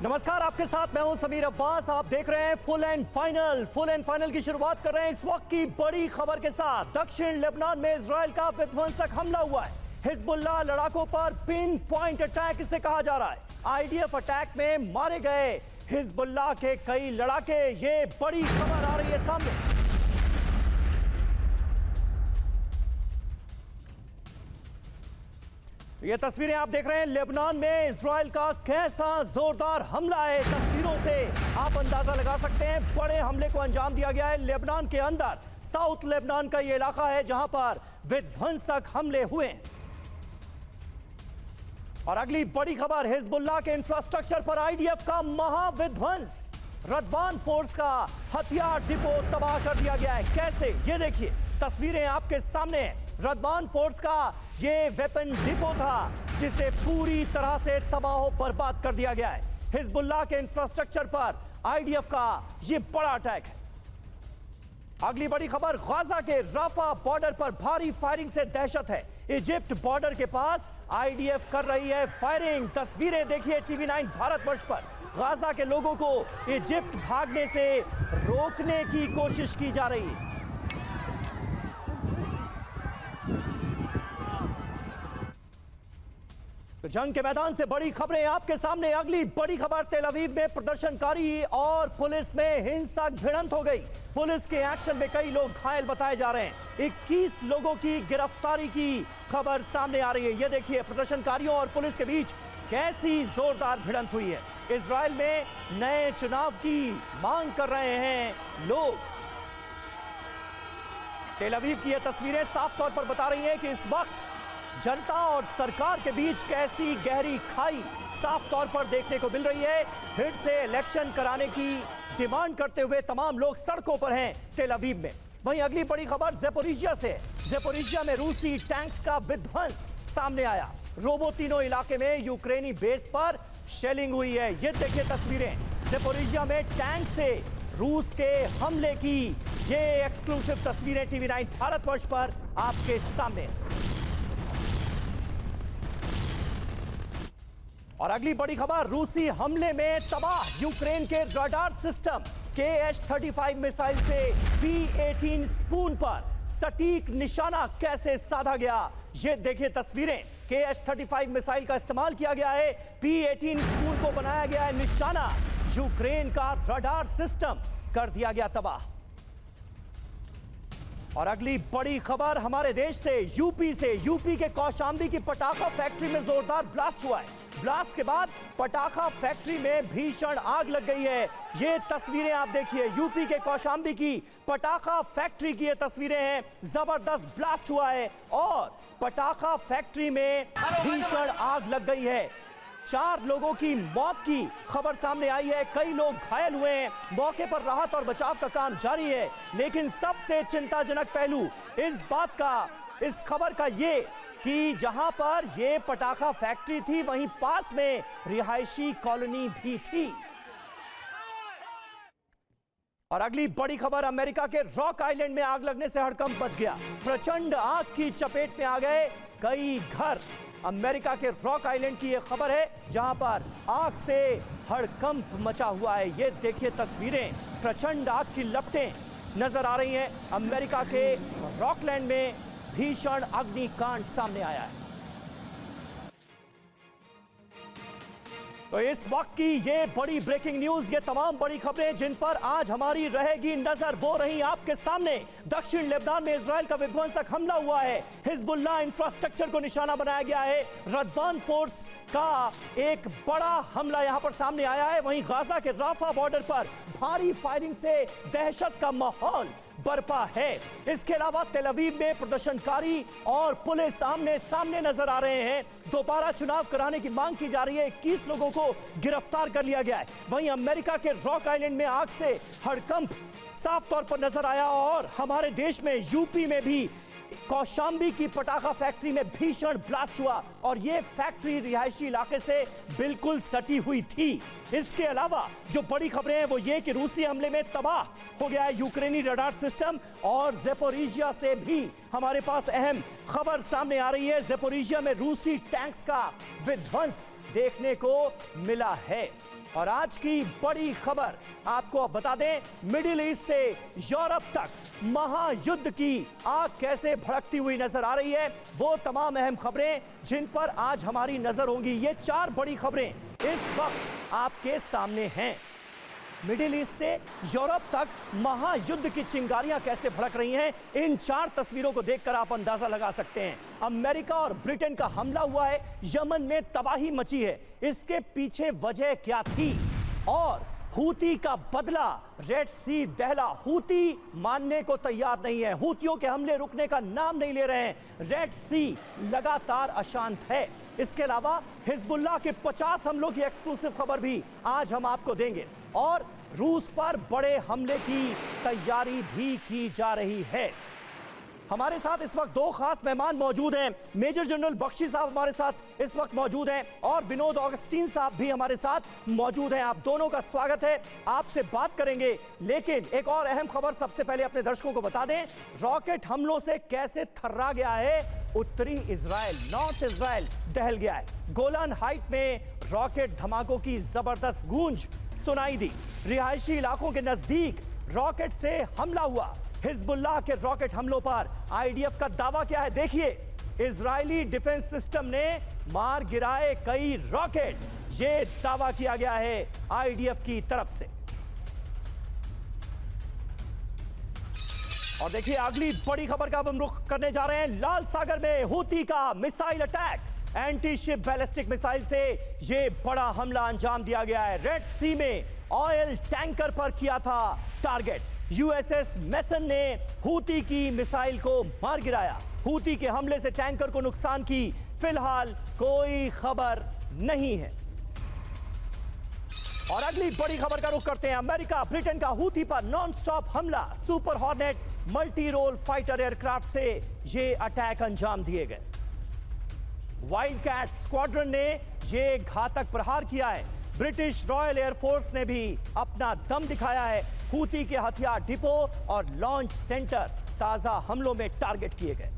नमस्कार, आपके साथ मैं हूं समीर अब्बास। आप देख रहे हैं फुल एंड फाइनल की शुरुआत कर रहे हैं इस वक्त की बड़ी खबर के साथ। दक्षिण लेबनान में इजराइल का विध्वंसक हमला हुआ है। हिजबुल्लाह लड़ाकों पर पिन पॉइंट अटैक इसे कहा जा रहा है। आईडीएफ अटैक में मारे गए हिजबुल्लाह के कई लड़ाके, ये बड़ी खबर आ रही है सामने। ये तस्वीरें आप देख रहे हैं लेबनान में इजराइल का कैसा जोरदार हमला है। तस्वीरों से आप अंदाजा लगा सकते हैं बड़े हमले को अंजाम दिया गया है लेबनान के अंदर। साउथ लेबनान का ये इलाका है जहां पर विध्वंसक हमले हुए। और अगली बड़ी खबर, हिजबुल्लाह के इंफ्रास्ट्रक्चर पर आईडीएफ का महाविध्वंस। रदवान फोर्स का हथियार डिपो तबाह कर दिया गया है। कैसे, ये देखिए तस्वीरें आपके सामने हैं। रदवान फोर्स का ये वेपन डिपो था जिसे पूरी तरह से तबाह बर्बाद कर दिया गया है। हिजबुल्लाह के इंफ्रास्ट्रक्चर पर आईडीएफ का ये बड़ा अटैक है। अगली बड़ी खबर, गाजा के राफा बॉर्डर पर भारी फायरिंग से दहशत है। इजिप्ट बॉर्डर के पास आईडीएफ कर रही है फायरिंग। तस्वीरें देखिए टीवी9 भारतवर्ष पर। गाजा के लोगों को इजिप्ट भागने से रोकने की कोशिश की जा रही है। तो जंग के मैदान से बड़ी खबरें आपके सामने। अगली बड़ी खबर, तेल अवीव में प्रदर्शनकारी और पुलिस में हिंसक भिड़ंत हो गई। पुलिस के एक्शन में कई लोग घायल बताए जा रहे हैं। 21 लोगों की गिरफ्तारी की खबर सामने आ रही है। यह देखिए प्रदर्शनकारियों और पुलिस के बीच कैसी जोरदार भिड़ंत हुई है। इजराइल में नए चुनाव की मांग कर रहे हैं लोग। तेल अवीव की यह तस्वीरें साफ तौर पर बता रही हैं कि इस वक्त जनता और सरकार के बीच कैसी गहरी खाई साफ तौर पर देखने को मिल रही है। फिर से इलेक्शन कराने की डिमांड करते हुए तमाम लोग सड़कों पर हैं तेल अवीव में। वहीं अगली बड़ी खबर ज़ेपोरिजिया से। ज़ेपोरिजिया में रूसी टैंक्स का विध्वंस सामने आया। रोबोटिनो इलाके में यूक्रेनी बेस पर शेलिंग हुई है। ये देखिए तस्वीरें ज़ेपोरिजिया में टैंक से रूस के हमले की। ये एक्सक्लूसिव तस्वीरें टीवी9 भारतवर्ष पर आपके सामने। और अगली बड़ी खबर, रूसी हमले में तबाह यूक्रेन के रडार सिस्टम। KH-35 मिसाइल से P-18 स्पून पर सटीक निशाना कैसे साधा गया, ये देखिए तस्वीरें। KH-35 मिसाइल का इस्तेमाल किया गया है, P-18 स्पून को बनाया गया है निशाना। यूक्रेन का रडार सिस्टम कर दिया गया तबाह। और अगली बड़ी खबर हमारे देश से, यूपी से। यूपी के कौशाम्बी की पटाखा फैक्ट्री में जोरदार ब्लास्ट हुआ है। ब्लास्ट के बाद पटाखा फैक्ट्री में भीषण आग लग गई है। ये तस्वीरें आप देखिए, यूपी के कौशाम्बी की पटाखा फैक्ट्री की ये तस्वीरें हैं। जबरदस्त ब्लास्ट हुआ है और पटाखा फैक्ट्री में भीषण आग लग गई है। 4 लोगों की मौत की खबर सामने आई है, कई लोग घायल हुए हैं। मौके पर राहत और बचाव का काम जारी है। लेकिन सबसे चिंताजनक पहलू इस बात का, इस खबर का ये कि जहां पर ये पटाखा फैक्ट्री थी वहीं पास में रिहायशी कॉलोनी भी थी। और अगली बड़ी खबर, अमेरिका के रॉक आइलैंड में आग लगने से हड़कंप मच गया। प्रचंड आग की चपेट में आ गए कई घर। अमेरिका के रॉक आइलैंड की यह खबर है जहां पर आग से हड़कंप मचा हुआ है। ये देखिए तस्वीरें, प्रचंड आग की लपटें नजर आ रही हैं। अमेरिका के रॉकलैंड में भीषण अग्निकांड सामने आया है। तो इस वक्त की ये बड़ी ब्रेकिंग न्यूज, ये तमाम बड़ी खबरें जिन पर आज हमारी रहेगी नजर, वो रही आपके सामने। दक्षिण लेबनान में इजराइल का विध्वंसक हमला हुआ है। हिजबुल्लाह इंफ्रास्ट्रक्चर को निशाना बनाया गया है। रदवान फोर्स का एक बड़ा हमला यहां पर सामने आया है। वहीं गाजा के राफा बॉर्डर पर भारी फायरिंग से दहशत का माहौल बरपा है। इसके अलावा तेल अवीव में प्रदर्शनकारी और पुलिस आमने सामने नजर आ रहे हैं। दोबारा चुनाव कराने की मांग की जा रही है। 21 लोगों को गिरफ्तार कर लिया गया है। वहीं अमेरिका के रॉक आइलैंड में आग से हड़कंप साफ तौर पर नजर आया। और हमारे देश में यूपी में भी कौशाम्बी की पटाखा फैक्ट्री में भीषण ब्लास्ट हुआ और यह फैक्ट्री रिहायशी इलाके से बिल्कुल सटी हुई थी। इसके अलावा जो बड़ी खबरें हैं वो ये कि रूसी हमले में तबाह हो गया है यूक्रेनी रडार सिस्टम। और ज़ेपोरिजिया से भी हमारे पास अहम खबर सामने आ रही है। ज़ेपोरिजिया में रूसी टैंक्स का विध्वंस देखने को मिला है। और आज की बड़ी खबर आपको अब बता दें, मिडिल ईस्ट से यूरोप तक महायुद्ध की आग कैसे भड़कती हुई नजर आ रही है, वो तमाम अहम खबरें जिन पर आज हमारी नजर होंगी। ये 4 बड़ी खबरें इस वक्त आपके सामने हैं। मिडिल ईस्ट से यूरोप तक महायुद्ध की चिंगारियां कैसे भड़क रही हैं, इन 4 तस्वीरों को देखकर आप अंदाजा लगा सकते हैं। अमेरिका और ब्रिटेन का हमला हुआ है, यमन में तबाही मची है, इसके पीछे वजह क्या थी? और हूती का बदला, रेड सी दहला। हूती मानने को तैयार नहीं है, हूतियों के हमले रुकने का नाम नहीं ले रहे हैं। रेड सी लगातार अशांत है। इसके अलावा हिजबुल्लाह के 50 हमलों की एक्सक्लूसिव खबर भी आज हम आपको देंगे और रूस पर बड़े हमले की तैयारी भी की जा रही है। हमारे साथ इस वक्त 2 खास मेहमान मौजूद हैं। मेजर जनरल बख्शी साहब हमारे साथ इस वक्त मौजूद हैं और विनोद ऑगस्टीन साहब भी हमारे साथ मौजूद हैं। आप दोनों का स्वागत है, आपसे बात करेंगे। लेकिन एक और अहम खबर सबसे पहले अपने दर्शकों को बता दें, रॉकेट हमलों से कैसे थर्रा गया है उत्तरी इजराइल, नॉर्थ इजराइल दहल गया है। गोलान हाइट में रॉकेट धमाकों की जबरदस्त गूंज सुनाई दी। रिहायशी इलाकों के नजदीक रॉकेट से हमला हुआ। हिजबुल्लाह के रॉकेट हमलों पर आईडीएफ का दावा क्या है, देखिए। इजरायली डिफेंस सिस्टम ने मार गिराए कई रॉकेट, ये दावा किया गया है आईडीएफ की तरफ से। और देखिए अगली बड़ी खबर का हम रुख करने जा रहे हैं। लाल सागर में हूती का missile attack, anti ship ballistic missile से ये बड़ा हमला अंजाम दिया गया है। रेड सी में ऑयल टैंकर पर किया था टारगेट। यूएसएस मेसन ने हूती की मिसाइल को मार गिराया। हूती के हमले से टैंकर को नुकसान की फिलहाल कोई खबर नहीं है। और अगली बड़ी खबर का रुख करते हैं। अमेरिका ब्रिटेन का हूती पर नॉन स्टॉप हमला। Super hornet multi role fighter aircraft से ये अटैक अंजाम दिए गए। वाइल्ड कैट स्क्वाड्रन ने ये घातक प्रहार किया है। ब्रिटिश रॉयल एयरफोर्स ने भी अपना दम दिखाया है। हूती के हथियार डिपो और लॉन्च सेंटर ताजा हमलों में टारगेट किए गए।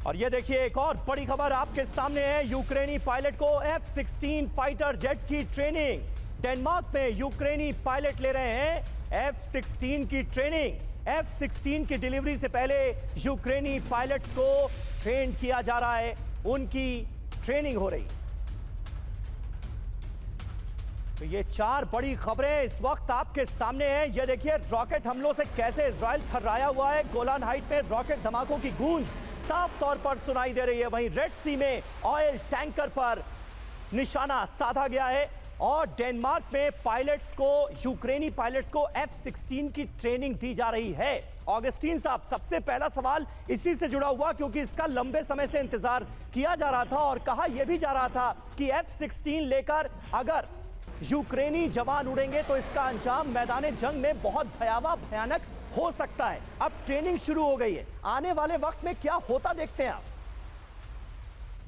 और ये देखिए एक और बड़ी खबर आपके सामने है। यूक्रेनी पायलट को F-16 फाइटर जेट की ट्रेनिंग। डेनमार्क में यूक्रेनी पायलट ले रहे हैं F-16 की ट्रेनिंग। F-16 की डिलीवरी से पहले यूक्रेनी पायलट्स को ट्रेन किया जा रहा है, उनकी ट्रेनिंग हो रही। तो ये 4 बड़ी खबरें इस वक्त आपके सामने हैं। ये देखिए रॉकेट हमलों से कैसे इजराइल थर्राया हुआ है। गोलान हाइट में रॉकेट धमाकों की गूंज साफ तौर पर सुनाई दे रही है। वहीं रेड सी में ऑयल टैंकर पर निशाना साधा गया है और डेनमार्क में पायलट्स को, यूक्रेनी पायलट्स को F-16 की ट्रेनिंग दी जा रही है। ऑगस्टीन साहब, सबसे पहला सवाल इसी से जुड़ा हुआ, क्योंकि इसका लंबे समय से इंतजार किया जा रहा था और कहा यह भी जा रहा था कि F-16 लेकर अगर यूक्रेनी जवान उड़ेंगे तो इसका अंजाम मैदान जंग में बहुत भयानक हो सकता है। अब ट्रेनिंग शुरू हो गई है, आने वाले वक्त में क्या होता देखते हैं आप?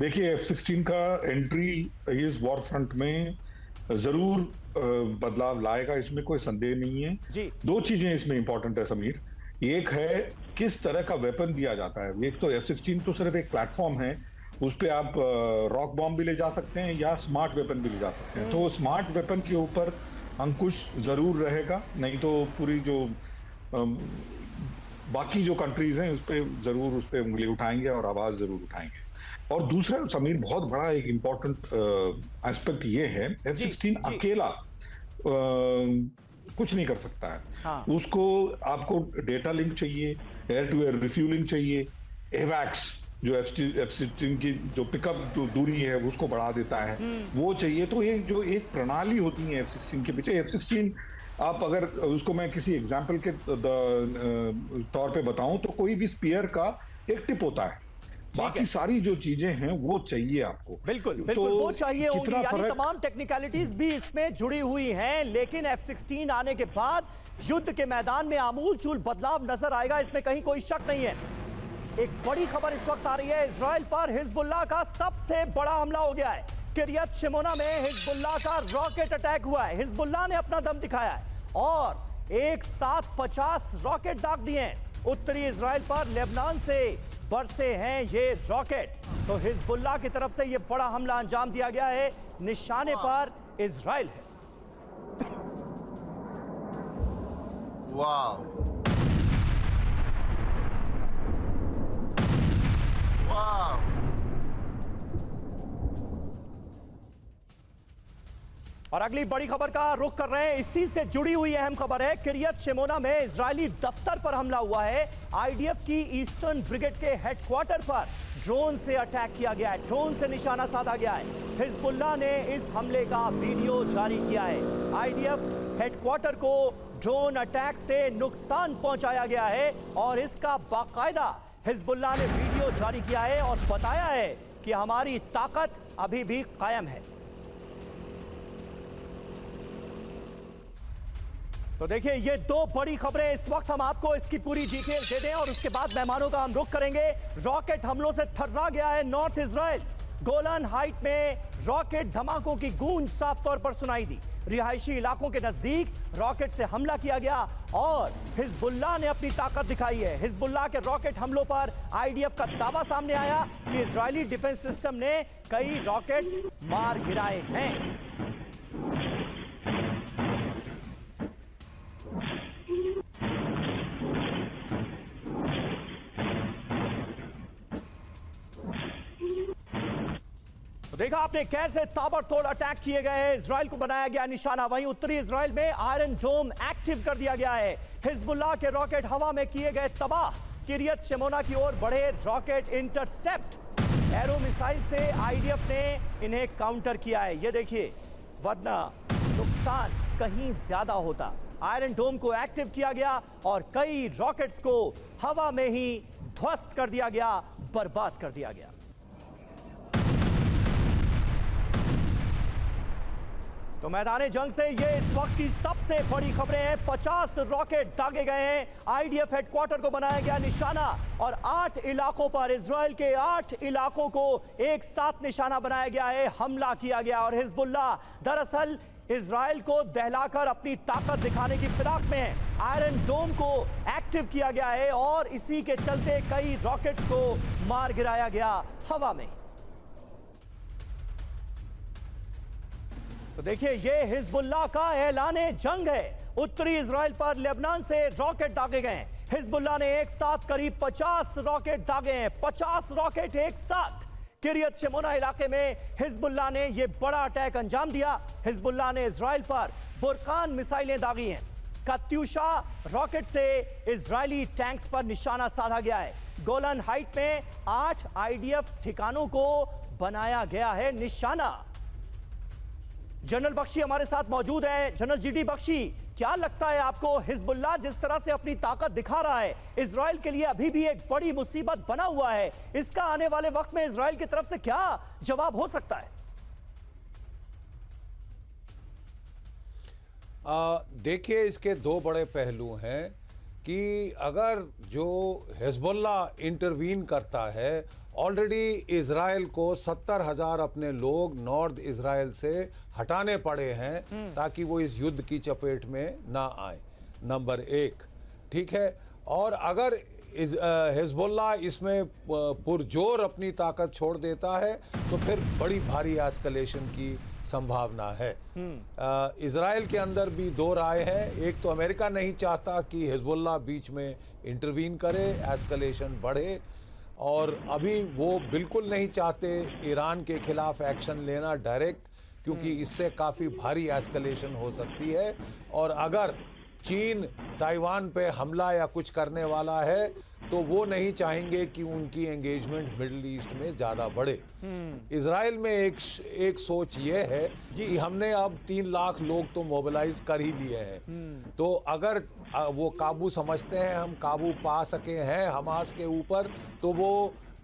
देखिए F-16 का एंट्री इस वॉर फ्रंट में जरूर बदलाव लाएगा, इसमें कोई संदेह नहीं है जी। 2 चीजें इसमें इंपॉर्टेंट है समीर। एक है किस तरह का वेपन दिया जाता है। एक तो F-16 तो सिर्फ एक प्लेटफॉर्म है, उस पे आप रॉक बॉम्ब भी ले जा सकते हैं या स्मार्ट वेपन भी ले जा सकते हैं। तो स्मार्ट वेपन के ऊपर अंकुश जरूर रहेगा, नहीं तो पूरी जो बाकी जो कंट्रीज हैं उस पे जरूर उस पे उंगली उठाएंगे और आवाज जरूर उठाएंगे। और दूसरा समीर बहुत बड़ा एक इम्पोर्टेंट एस्पेक्ट ये है, F-16 अकेला कुछ नहीं कर सकता है। हाँ। उसको आपको डेटा लिंक चाहिए, एयर टू एयर रिफ्यूलिंग चाहिए, एवैक्स जो F-16 की जो पिकअप दूरी है उसको बढ़ा देता है, वो चाहिए। तो ये जो एक प्रणाली होती है F-16 के पीछे। F-16 आप अगर उसको मैं किसी एग्जाम्पल के तौर पे बताऊं तो कोई भी स्पीयर का एक टिप होता है, बाकी सारी जो चीजें हैं वो चाहिए आपको। बिल्कुल तो बिल्कुल वो चाहिए होंगी, यानी तमाम टेक्निकलिटीज भी इसमें जुड़ी हुई हैं। लेकिन F-16 आने के बाद युद्ध के मैदान में आमूल-चूल बदलाव नजर आएगा, इसमें कहीं कोई शक नहीं है। एक बड़ी खबर इस वक्त आ रही है, इजराइल पर हिजबुल्लाह का सबसे बड़ा हमला हो गया है। किरियत शिमोना में हिजबुल्लाह का रॉकेट अटैक हुआ है। हिजबुल्लाह ने अपना दम दिखाया है और एक साथ 50 रॉकेट दाग दिए हैं उत्तरी इजराइल पर। लेबनान से बरसे हैं ये रॉकेट। तो हिजबुल्लाह की तरफ से ये बड़ा हमला अंजाम दिया गया है, निशाने पर इजराइल है। वाह वाह। और अगली बड़ी खबर का रुख कर रहे हैं, इसी से जुड़ी हुई अहम खबर है। किरियत शेमोना में इजरायली दफ्तर पर हमला हुआ है। आईडीएफ की ईस्टर्न ब्रिगेड के हेडक्वार्टर पर ड्रोन से अटैक किया गया है, ड्रोन से निशाना साधा गया है। हिजबुल्लाह ने इस हमले का वीडियो जारी किया है। आईडीएफ हेडक्वार्टर को ड्रोन अटैक से नुकसान पहुंचाया गया है और इसका बाकायदा हिजबुल्लाह ने वीडियो जारी किया है और बताया है कि हमारी ताकत अभी भी कायम है। तो देखिए, ये दो बड़ी खबरें इस वक्त हम आपको इसकी पूरी डिटेल दे दें और उसके बाद मेहमानों का हम रुख करेंगे। रॉकेट हमलों से थर्रा गया है नॉर्थ इजराइल। गोलन हाइट में रॉकेट धमाकों की गूंज साफ तौर पर सुनाई दी। रिहायशी इलाकों के नजदीक रॉकेट से हमला किया गया और हिजबुल्लाह ने अपनी ताकत दिखाई है। हिजबुल्लाह के रॉकेट हमलों पर आईडीएफ का दावा सामने आया कि इजरायली डिफेंस सिस्टम ने कई रॉकेट्स मार गिराए हैं। देखा आपने कैसे ताबड़तोड़ अटैक किए गए, इजराइल को बनाया गया निशाना। वहीं उत्तरी इजराइल में आयरन डोम एक्टिव कर दिया गया है। हिजबुल्लाह के रॉकेट हवा में किए गए तबाह। किरियत शेमोना की ओर बढ़े रॉकेट इंटरसेप्ट। एरो मिसाइल से आईडीएफ ने इन्हें काउंटर किया है, ये देखिए, वरना नुकसान कहीं ज्यादा होता। आयरन डोम को एक्टिव किया गया और कई रॉकेट्स को हवा में ही ध्वस्त कर दिया गया, बर्बाद कर दिया गया। तो मैदान जंग से ये इस वक्त की सबसे बड़ी खबरें हैं। 50 रॉकेट दागे गए हैं। आईडीएफ हेडक्वार्टर को बनाया गया निशाना और 8 इलाकों पर, इजराइल के 8 इलाकों को एक साथ निशाना बनाया गया है, हमला किया गया। और हिजबुल्लाह दरअसल इजराइल को दहलाकर अपनी ताकत दिखाने की फिराक में है। आयरन डोम को एक्टिव किया गया है और इसी के चलते कई रॉकेट्स को मार गिराया गया हवा में। तो देखिए, ये हिजबुल्लाह का ऐलाने जंग है। उत्तरी इजराइल पर लेबनान से रॉकेट दागे गए हैं। हिजबुल्लाह ने एक साथ करीब 50 रॉकेट दागे हैं, 50 रॉकेट एक साथ। किरियत शेमोना इलाके में हिजबुल्लाह ने यह बड़ा अटैक अंजाम दिया। हिजबुल्लाह ने इजराइल पर बुरकान मिसाइलें दागी हैं। कात्यूशा रॉकेट से इजरायली टैंक्स पर निशाना साधा गया है। गोलन हाइट में 8 आईडीएफ ठिकानों को बनाया गया है निशाना। जनरल बख्शी हमारे साथ मौजूद है। जनरल जीडी बख्शी, क्या लगता है आपको, हिजबुल्लाह जिस तरह से अपनी ताकत दिखा रहा है, इजराइल के लिए अभी भी एक बड़ी मुसीबत बना हुआ है, इसका आने वाले वक्त में इजराइल की तरफ से क्या जवाब हो सकता है? देखिए, इसके दो बड़े पहलू हैं कि अगर जो हिजबुल्लाह इंटरवीन करता है, ऑलरेडी इजराइल को 70,000 अपने लोग नॉर्थ इजराइल से हटाने पड़े हैं ताकि वो इस युद्ध की चपेट में ना आए, नंबर 1, ठीक है। और अगर हिजबुल्लाह इसमें पुरजोर अपनी ताकत छोड़ देता है तो फिर बड़ी भारी एस्केलेशन की संभावना है। इजराइल के अंदर भी दो राय है। एक तो अमेरिका नहीं चाहता कि हिजबुल्लाह बीच में इंटरवीन करे, एस्केलेशन बढ़े, और अभी वो बिल्कुल नहीं चाहते ईरान के खिलाफ एक्शन लेना डायरेक्ट, क्योंकि इससे काफ़ी भारी एस्केलेशन हो सकती है। और अगर चीन ताइवान पे हमला या कुछ करने वाला है तो वो नहीं चाहेंगे कि उनकी एंगेजमेंट मिडिल ईस्ट में ज़्यादा बढ़े। इजराइल में एक सोच ये है कि हमने अब 3 लाख लोग तो मोबिलाइज कर ही लिए हैं, तो अगर वो काबू समझते हैं, हम काबू पा सके हैं हमास के ऊपर, तो वो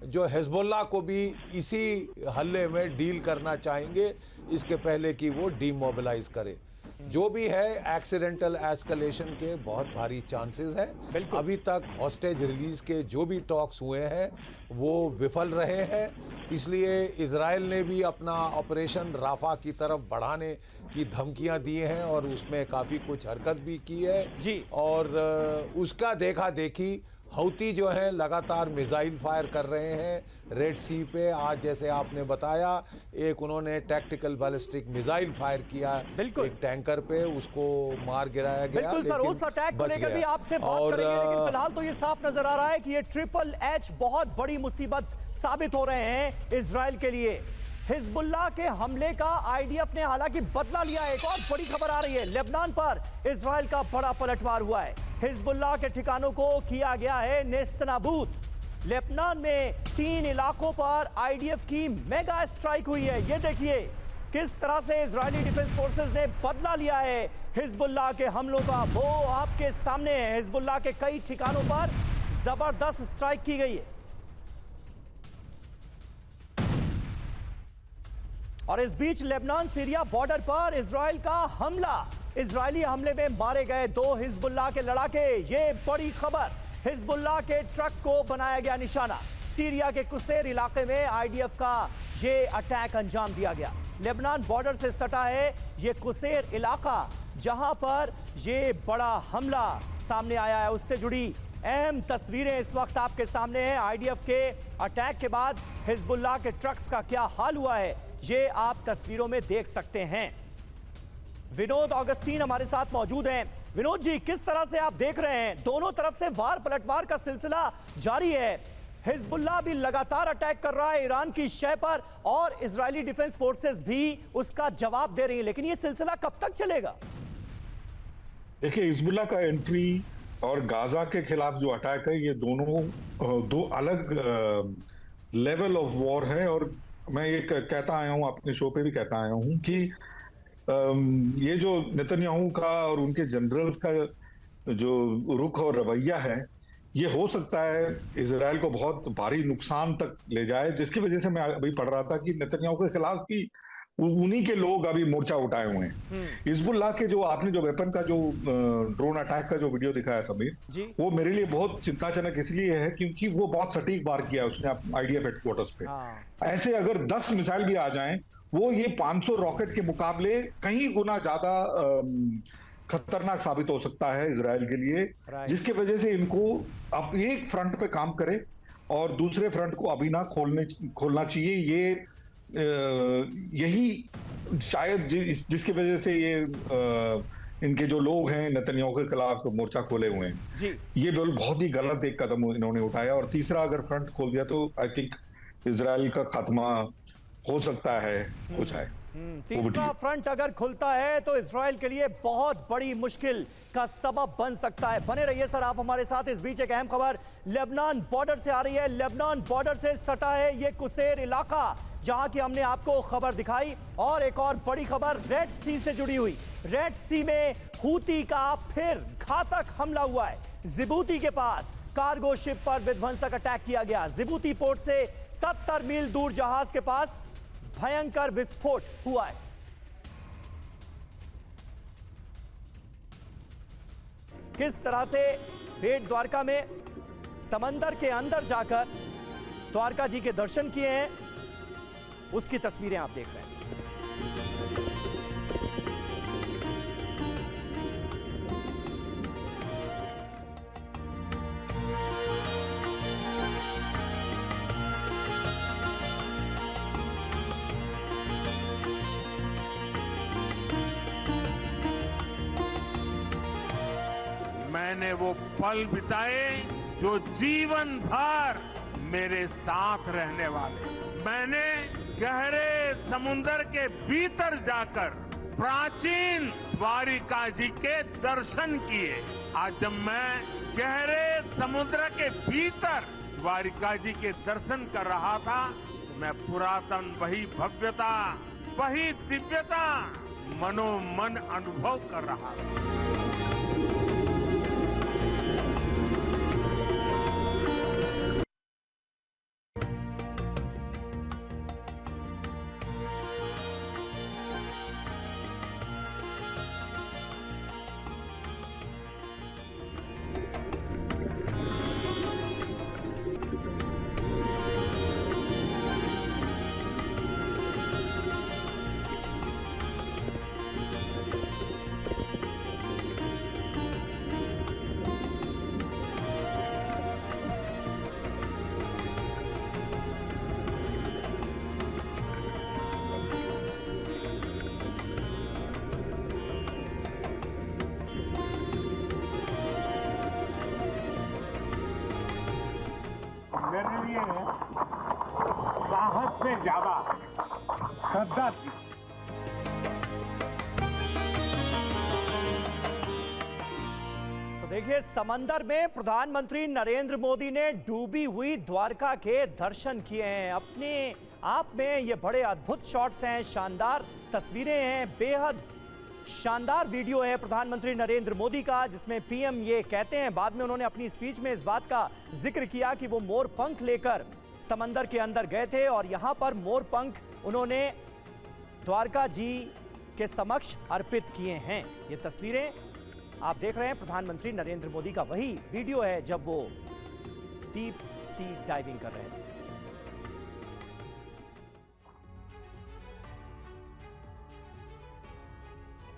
जो हिजबुल्लाह को भी इसी हल्ले में डील करना चाहेंगे इसके पहले कि वो डीमोबिलाइज करे। जो भी है, एक्सीडेंटल एस्केलेशन के बहुत भारी चांसेस हैं। अभी तक हॉस्टेज रिलीज के जो भी टॉक्स हुए हैं वो विफल रहे हैं, इसलिए इजराइल ने भी अपना ऑपरेशन राफा की तरफ बढ़ाने की धमकियां दी हैं और उसमें काफ़ी कुछ हरकत भी की है जी। और उसका देखा देखी हौती जो है लगातार मिसाइल फायर कर रहे हैं रेड सी पे। आज जैसे आपने बताया एक उन्होंने टैक्टिकल बैलिस्टिक मिसाइल फायर किया बिल्कुल। एक टैंकर पे, उसको मार गिराया गया। बिल्कुल सर, उस अटैक को लेकर भी आपसे बात करेंगे, लेकिन फिलहाल तो ये साफ नजर आ रहा है कि ये ट्रिपल एच बहुत बड़ी मुसीबत साबित हो रहे हैं इजराइल के लिए। हिजबुल्लाह के हमले का आईडीएफ ने हालांकि बदला लिया है। एक और बड़ी खबर आ रही है, लेबनान पर इजराइल का बड़ा पलटवार हुआ है। हिजबुल्लाह के ठिकानों को किया गया है नेस्तनाबूद। लेबनान में 3 इलाकों पर आईडीएफ की मेगा स्ट्राइक हुई है। ये देखिए किस तरह से इजरायली डिफेंस फोर्सेस ने बदला लिया है हिजबुल्लाह के हमलों का। वो आपके सामने है, हिजबुल्लाह के कई ठिकानों पर जबरदस्त स्ट्राइक की गई है। और इस बीच लेबनान सीरिया बॉर्डर पर इजराइल का हमला, इजरायली हमले में मारे गए 2 हिजबुल्लाह के लड़ाके। ये बड़ी खबर, हिजबुल्लाह के ट्रक को बनाया गया निशाना। सीरिया के कुसैर इलाके में आईडीएफ का ये अटैक अंजाम दिया गया। लेबनान बॉर्डर से सटा है ये कुसैर इलाका, जहां पर ये बड़ा हमला सामने आया है। उससे जुड़ी अहम तस्वीरें इस वक्त आपके सामने हैं। आईडीएफ के अटैक के बाद हिजबुल्लाह के ट्रक्स का क्या हाल हुआ है, ये आप तस्वीरों में देख सकते हैं। विनोद ऑगस्टीन हमारे साथ मौजूद हैं। विनोद जी, किस तरह से आप देख रहे हैं, दोनों तरफ से वार पलटवार का सिलसिला जारी है। हिजबुल्लाह भी लगातार अटैक कर रहा है ईरान की शय पर, और इजरायली डिफेंस फोर्सेस भी उसका जवाब दे रही है, लेकिन ये सिलसिला कब तक चलेगा? देखिए, हिजबुल्लाह का एंट्री और गाजा के खिलाफ जो अटैक है, ये दोनों 2 अलग लेवल ऑफ वॉर है। और मैं ये कहता आया हूं, अपने शो पे भी कहता आया हूं कि ये जो नेतन्याहू का और उनके जनरल्स का जो रुख और रवैया है, ये हो सकता है इजराइल को बहुत भारी नुकसान तक ले जाए। जिसकी वजह से मैं अभी पढ़ रहा था कि नेतन्याहू के खिलाफ की उन्हीं के लोग अभी मोर्चा उठाए हुए हैं। हिजबुल्लाह के जो आपने जो वेपन का जो ड्रोन अटैक का जो वीडियो दिखाया समीर, वो मेरे लिए बहुत चिंताजनक इसलिए है क्योंकि वो बहुत सटीक वार किया उसने आईडीएफ हेडक्वार्टर्स पे। ऐसे अगर 10 मिसाइल भी आ जाएं, वो ये 500 रॉकेट के मुकाबले कहीं गुना ज्यादा खतरनाक साबित हो सकता है इजराइल के लिए। जिसकी वजह से इनको अब एक फ्रंट पे काम करे और दूसरे फ्रंट को अभी ना खोलना चाहिए। ये यही शायद जिसकी वजह से ये इनके जो लोग हैं नेतन्याहू के खिलाफ मोर्चा खोले हुए हैं जी। ये बहुत ही गलत एक कदम इन्होंने उठाया। और तीसरा अगर फ्रंट खोल दिया तो आई थिंक इजराइल का खात्मा हो सकता है हो जाए। तीसरा फ्रंट अगर खुलता है तो इजराइल के लिए बहुत बड़ी मुश्किल का सबब बन सकता है। बने रहिए सर आप हमारे साथ। इस बीच एक अहम खबर लेबनान बॉर्डर से आ रही है। लेबनान बॉर्डर से सटा है ये कुसैर इलाका, जहां की हमने आपको खबर दिखाई। और एक और बड़ी खबर रेड सी से जुड़ी हुई। रेड सी में हूती का फिर घातक हमला हुआ है। जिबूती के पास कार्गो शिप पर विध्वंसक अटैक किया गया। जिबूती पोर्ट से 70 मील दूर जहाज के पास भयंकर विस्फोट हुआ है। किस तरह से बेट द्वारका में समंदर के अंदर जाकर द्वारका जी के दर्शन किए हैं, उसकी तस्वीरें आप देख रहे हैं। मैंने वो पल बिताए जो जीवन भर मेरे साथ रहने वाले। मैंने गहरे समुद्र के भीतर जाकर प्राचीन द्वारिका जी के दर्शन किए। आज जब मैं गहरे समुद्र के भीतर द्वारिका जी के दर्शन कर रहा था, मैं पुरातन वही भव्यता, वही दिव्यता मनोमन अनुभव कर रहा था। ज्यादा श्रद्धा थी। तो देखिए, समंदर में प्रधानमंत्री नरेंद्र मोदी ने डूबी हुई द्वारका के दर्शन किए हैं। अपने आप में ये बड़े अद्भुत शॉट्स हैं, शानदार तस्वीरें हैं, बेहद शानदार वीडियो है प्रधानमंत्री नरेंद्र मोदी का, जिसमें पीएम ये कहते हैं, बाद में उन्होंने अपनी स्पीच में इस बात का जिक्र किया कि वो मोर पंख लेकर समंदर के अंदर गए थे और यहां पर मोर पंख उन्होंने द्वारका जी के समक्ष अर्पित किए हैं। ये तस्वीरें आप देख रहे हैं प्रधानमंत्री नरेंद्र मोदी का वही वीडियो है जब वो डीप सी डाइविंग कर रहे थे।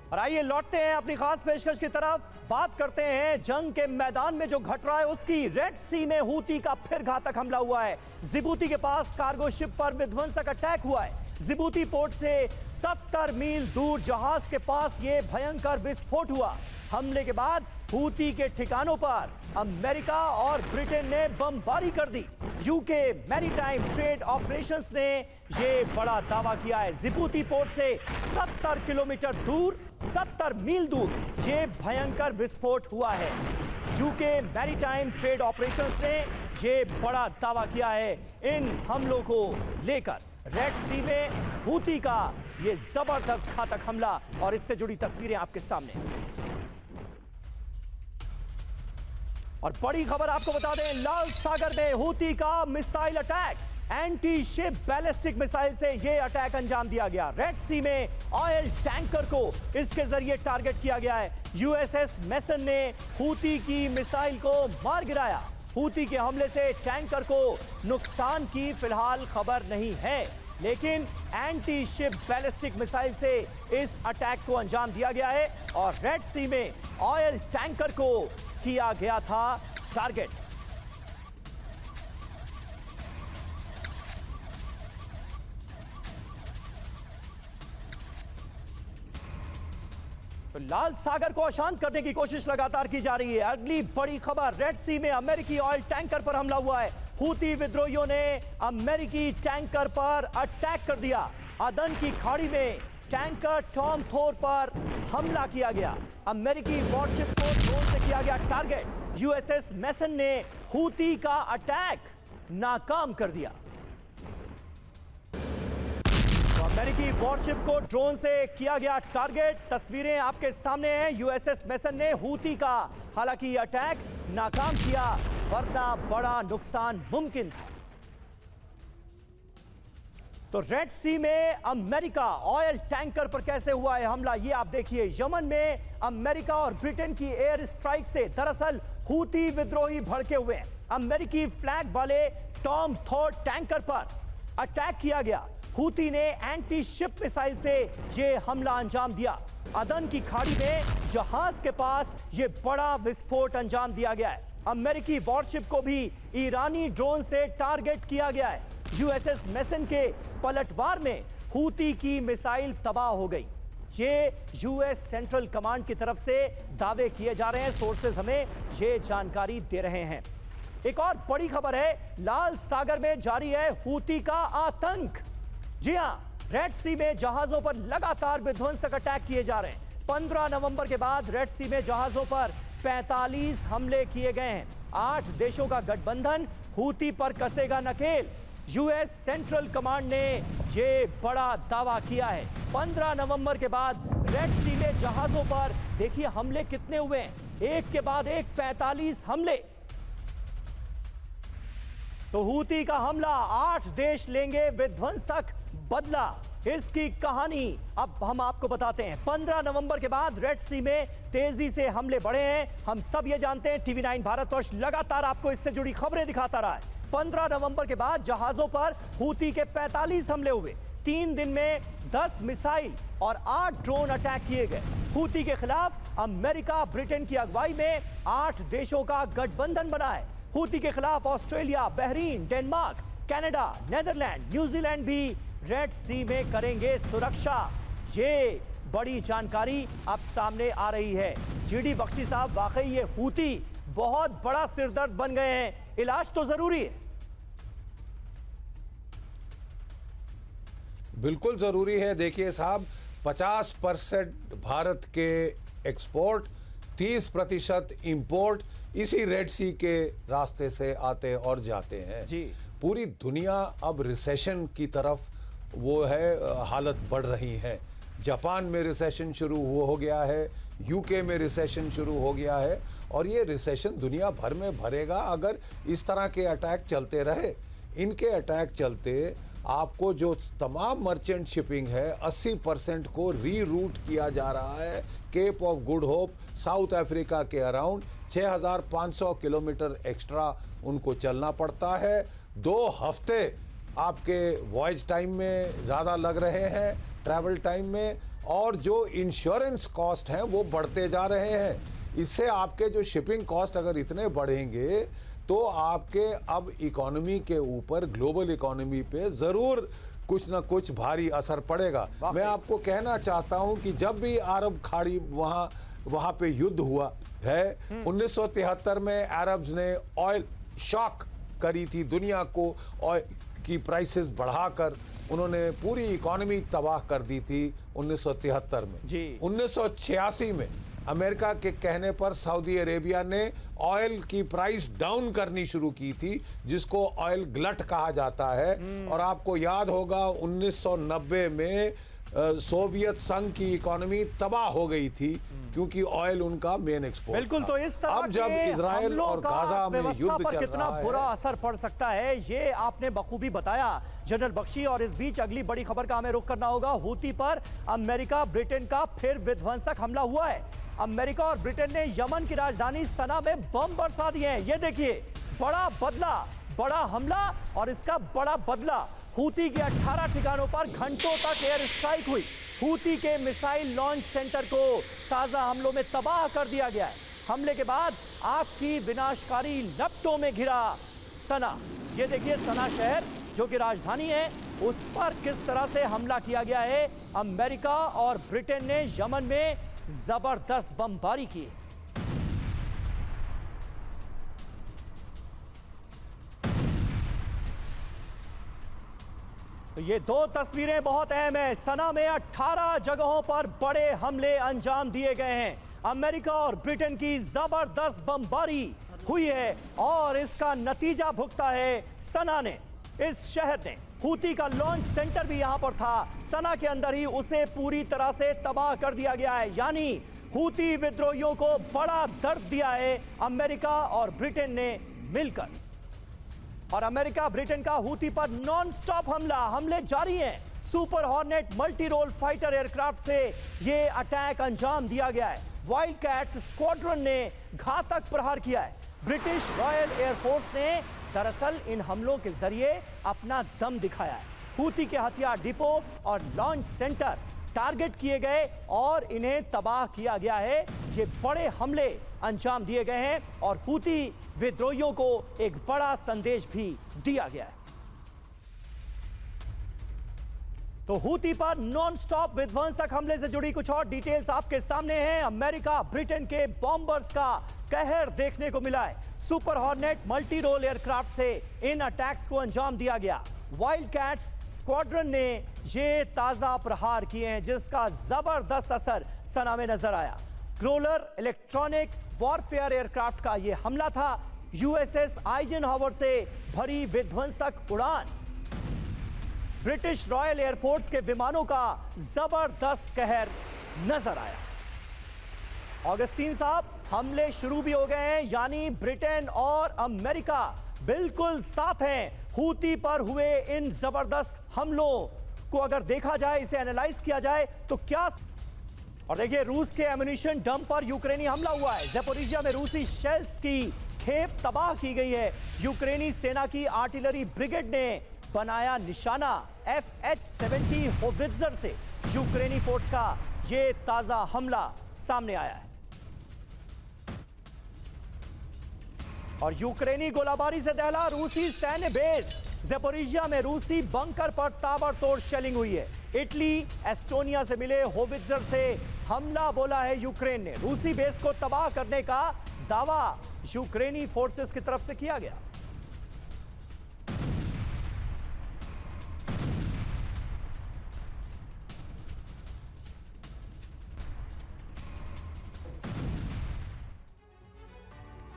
और आइए लौटते हैं अपनी खास पेशकश की तरफ, बात करते हैं जंग के मैदान में जो घट रहा है उसकी। रेड सी में हूती का फिर घातक हमला हुआ है। जिबूती के पास कार्गो शिप पर विध्वंसक अटैक हुआ है। जिबूती पोर्ट से 70 मील दूर जहाज के पास यह भयंकर विस्फोट हुआ। हमले के बाद हूती के ठिकानों पर अमेरिका और ब्रिटेन ने बमबारी कर दी। यूके मैरीटाइम ट्रेड ऑपरेशंस ने यह बड़ा दावा किया है। जिबूती पोर्ट से 70 किलोमीटर दूर, 70 मील दूर यह भयंकर विस्फोट हुआ है। यूके मैरीटाइम ट्रेड ऑपरेशंस ने यह बड़ा दावा किया है इन हमलों को लेकर। रेड सी में हूती का यह जबरदस्त घातक हमला और इससे जुड़ी तस्वीरें आपके सामने। और बड़ी खबर आपको बता दें, लाल सागर में हूती का missile attack, anti ship ballistic missile से यह अटैक अंजाम दिया गया। रेड सी में ऑयल टैंकर को इसके जरिए टारगेट किया गया है। यूएसएस मेसन ने हूती की मिसाइल को मार गिराया। हूती के हमले से टैंकर को नुकसान की फिलहाल खबर नहीं है, लेकिन एंटी शिप बैलिस्टिक मिसाइल से इस अटैक को अंजाम दिया गया है और रेड सी में ऑयल टैंकर को किया गया था टारगेट। तो लाल सागर को अशांत करने की कोशिश लगातार की जा रही है। अगली बड़ी खबर, रेड सी में अमेरिकी ऑयल टैंकर पर हमला हुआ है। हूती विद्रोहियों ने अमेरिकी टैंकर पर अटैक कर दिया। अदन की खाड़ी में टैंकर टॉम थोर पर हमला किया गया। अमेरिकी वॉरशिप को ड्रोन से किया गया टारगेट। यूएसएस मेसन ने हूती का अटैक नाकाम कर दिया। तो अमेरिकी वॉरशिप को ड्रोन से किया गया टारगेट। तस्वीरें आपके सामने हैं। यूएसएस मेसन ने हूती का हालांकि अटैक नाकाम किया, वरना बड़ा नुकसान मुमकिन था। तो रेड सी में अमेरिका ऑयल टैंकर पर कैसे हुआ है हमला, ये आप देखिए। यमन में अमेरिका और ब्रिटेन की एयर स्ट्राइक से दरअसल हूती विद्रोही भड़के हुए हैं। अमेरिकी फ्लैग वाले टॉम थोर टैंकर पर अटैक किया गया। हूती ने एंटी शिप मिसाइल से यह हमला अंजाम दिया। अदन की खाड़ी में जहाज के पास यह बड़ा विस्फोट अंजाम दिया गया है। अमेरिकी वॉरशिप को भी ईरानी ड्रोन से टारगेट किया गया है। यूएसएस मेसन के पलटवार में हूती की मिसाइल तबाह हो गई। ये यूएस सेंट्रल कमांड की तरफ से दावे किए जा रहे हैं, सोर्सेज हमें ये जानकारी दे रहे हैं। एक और बड़ी खबर है, लाल सागर में जारी है हूती का आतंक। जी हां, रेड सी में जहाजों पर लगातार विध्वंसक अटैक किए जा रहे हैं। 15 नवंबर के बाद रेड सी में जहाजों पर 45 हमले किए गए हैं। 8 देशों का गठबंधन हूती पर कसेगा नकेल। यूएस सेंट्रल कमांड ने यह बड़ा दावा किया है। 15 नवंबर के बाद रेड सी में जहाजों पर देखिए हमले कितने हुए हैं, एक के बाद एक 45 हमले। तो हूती का हमला, 8 देश लेंगे विध्वंसक बदला। इसकी कहानी अब हम आपको बताते हैं। 15 नवंबर के बाद रेड सी में तेजी से हमले बढ़े हैं। हम सब ये जानते हैं, टीवी 9 भारतवर्ष लगातार आपको इससे जुड़ी खबरें दिखाता रहा है। 15 नवंबर के बाद जहाजों पर हूती के 45 हमले हुए। 3 दिन में 10 मिसाइल और 8 ड्रोन अटैक किए गए। हूती के खिलाफ अमेरिका, ब्रिटेन की अगुवाई में 8 देशों का गठबंधन बना है। हूती के खिलाफ Australia, Bahrain, Denmark, Canada, Netherland, New Zealand भी रेड सी में करेंगे सुरक्षा। ये बड़ी जानकारी अब सामने आ रही है। जीडी बख्शी साहब, वाकई ये हूती बहुत बड़ा सिरदर्द बन गए हैं, इलाज तो जरूरी है। बिल्कुल ज़रूरी है। देखिए साहब, 50% भारत के एक्सपोर्ट, 30% इंपोर्ट इसी रेड सी के रास्ते से आते और जाते हैं जी। पूरी दुनिया अब रिसेशन की तरफ वो है, हालत बढ़ रही है। जापान में रिसेशन शुरू हो गया है, यूके में रिसेशन शुरू हो गया है, और ये रिसेशन दुनिया भर में भरेगा अगर इस तरह के अटैक चलते रहे। इनके अटैक चलते आपको जो तमाम मर्चेंट शिपिंग है 80% को रीरूट किया जा रहा है। Cape of Good Hope South Africa के अराउंड 6500 किलोमीटर एक्स्ट्रा उनको चलना पड़ता है। 2 हफ्ते आपके वॉयज टाइम में ज़्यादा लग रहे हैं, ट्रैवल टाइम में, और जो इंश्योरेंस कॉस्ट हैं वो बढ़ते जा रहे हैं। इससे आपके जो शिपिंग कॉस्ट अगर इतने बढ़ेंगे तो आपके अब इकोनॉमी के ऊपर, ग्लोबल इकोनॉमी पे ज़रूर कुछ ना कुछ भारी असर पड़ेगा। मैं आपको कहना चाहता हूं कि जब भी अरब खाड़ी वहाँ पे युद्ध हुआ है, 1973 में अरब्स ने ऑयल शॉक करी थी दुनिया को, ऑयल की प्राइसेस बढ़ाकर उन्होंने पूरी इकोनॉमी तबाह कर दी थी 1973 में जी। 1986 में अमेरिका के कहने पर सऊदी अरेबिया ने ऑयल की प्राइस डाउन करनी शुरू की थी, जिसको ऑयल ग्लट कहा जाता है। और आपको याद होगा 1990 में सोवियत संघ की इकोनॉमी तबाह हो गई थी क्योंकि ऑयल उनका मेन एक्सपोर्ट। बिल्कुल, तो इस तरह अब जब इजराइल और गाजा में युद्ध पर चल कितना रहा है, बुरा असर पड़ सकता है ये आपने बखूबी बताया जनरल बख्शी। और इस बीच अगली बड़ी खबर का हमें रुख करना होगा। हूती पर अमेरिका ब्रिटेन का फिर विध्वंसक हमला हुआ है। अमेरिका और ब्रिटेन ने यमन की राजधानी सना में बम बरसा दिए हैं। ये देखिए, बड़ा बदला, बड़ा हमला और इसका बड़ा बदला। हूती के 18 ठिकानों पर घंटों तक एयर स्ट्राइक हुई। हूती के मिसाइल लॉन्च सेंटर को ताजा हमलों में तबाह कर दिया गया है। हमले के बाद आग की विनाशकारी लपटों में घिरा सना। ये देखिए, सना शहर जो कि राजधानी है, उस पर किस तरह से हमला किया गया है। अमेरिका और ब्रिटेन ने यमन में जबरदस्त बमबारी की। तो ये 2 तस्वीरें बहुत अहम है। सना में 18 जगहों पर बड़े हमले अंजाम दिए गए हैं। अमेरिका और ब्रिटेन की जबरदस्त बमबारी हुई है और इसका नतीजा भुगता है सना ने। इस शहर ने, हूती का लॉन्च सेंटर भी यहां पर था, सना के अंदर ही उसे पूरी तरह से तबाह कर दिया गया है। यानी हूती विद्रोहियों को बड़ा दर्द दिया है अमेरिका और ब्रिटेन ने मिलकर। और अमेरिका ब्रिटेन का हूती पर नॉन स्टॉप हमले जारी हैं। Super hornet multi role fighter aircraft से यह अटैक अंजाम दिया गया है। वाइल्ड कैट्स स्क्वाड्रन ने घातक प्रहार किया है। ब्रिटिश रॉयल एयरफोर्स ने दरअसल इन हमलों के जरिए अपना दम दिखाया है। हूती के हथियार डिपो और लॉन्च सेंटर टारगेट किए गए और इन्हें तबाह किया गया है। ये बड़े हमले अंजाम दिए गए हैं और हूती विद्रोहियों को एक बड़ा संदेश भी दिया गया है। तो हूती पर नॉन स्टॉप विध्वंसक हमले से जुड़ी कुछ और डिटेल्स आपके सामने हैं। अमेरिका ब्रिटेन के बॉम्बर्स का कहर देखने को मिला है। Super hornet multi role aircraft से इन अटैक्स को अंजाम दिया गया। वाइल्ड कैट्स स्क्वाड्रन ने ये ताजा प्रहार किए हैं जिसका जबरदस्त असर सना में नजर आया। ग्रोलर इलेक्ट्रॉनिक वॉरफेयर एयरक्राफ्ट का यह हमला था। यूएसएस आइजनहावर से भरी विध्वंसक उड़ान। ब्रिटिश रॉयल एयरफोर्स के विमानों का जबरदस्त कहर नजर आया। ऑगस्टीन साहब, हमले शुरू भी हो गए हैं, यानी ब्रिटेन और अमेरिका बिल्कुल साथ हैं। हूती पर हुए इन जबरदस्त हमलों को अगर देखा जाए, इसे एनालाइज किया जाए तो क्या। और देखिए, रूस के एम्यूनिशन डंप पर यूक्रेनी हमला हुआ है। ज़ेपोरिजिया में रूसी शेल्स की खेप तबाह की गई है। यूक्रेनी सेना की आर्टिलरी ब्रिगेड ने बनाया निशाना। FH-70 होवित्जर से यूक्रेनी फोर्स का यह ताजा हमला सामने आया है। और यूक्रेनी गोलाबारी से दहला रूसी सैन्य बेस। ज़ेपोरिजिया में रूसी बंकर पर ताबड़तोड़ शेलिंग हुई है। इटली, एस्टोनिया से मिले होवित्जर से हमला बोला है यूक्रेन ने। रूसी बेस को तबाह करने का दावा यूक्रेनी फोर्सेस की तरफ से किया गया।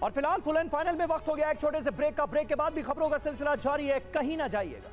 और फिलहाल फुल एंड फाइनल में वक्त हो गया एक छोटे से ब्रेक का। ब्रेक के बाद भी खबरों का सिलसिला जारी है, कहीं ना जाइएगा।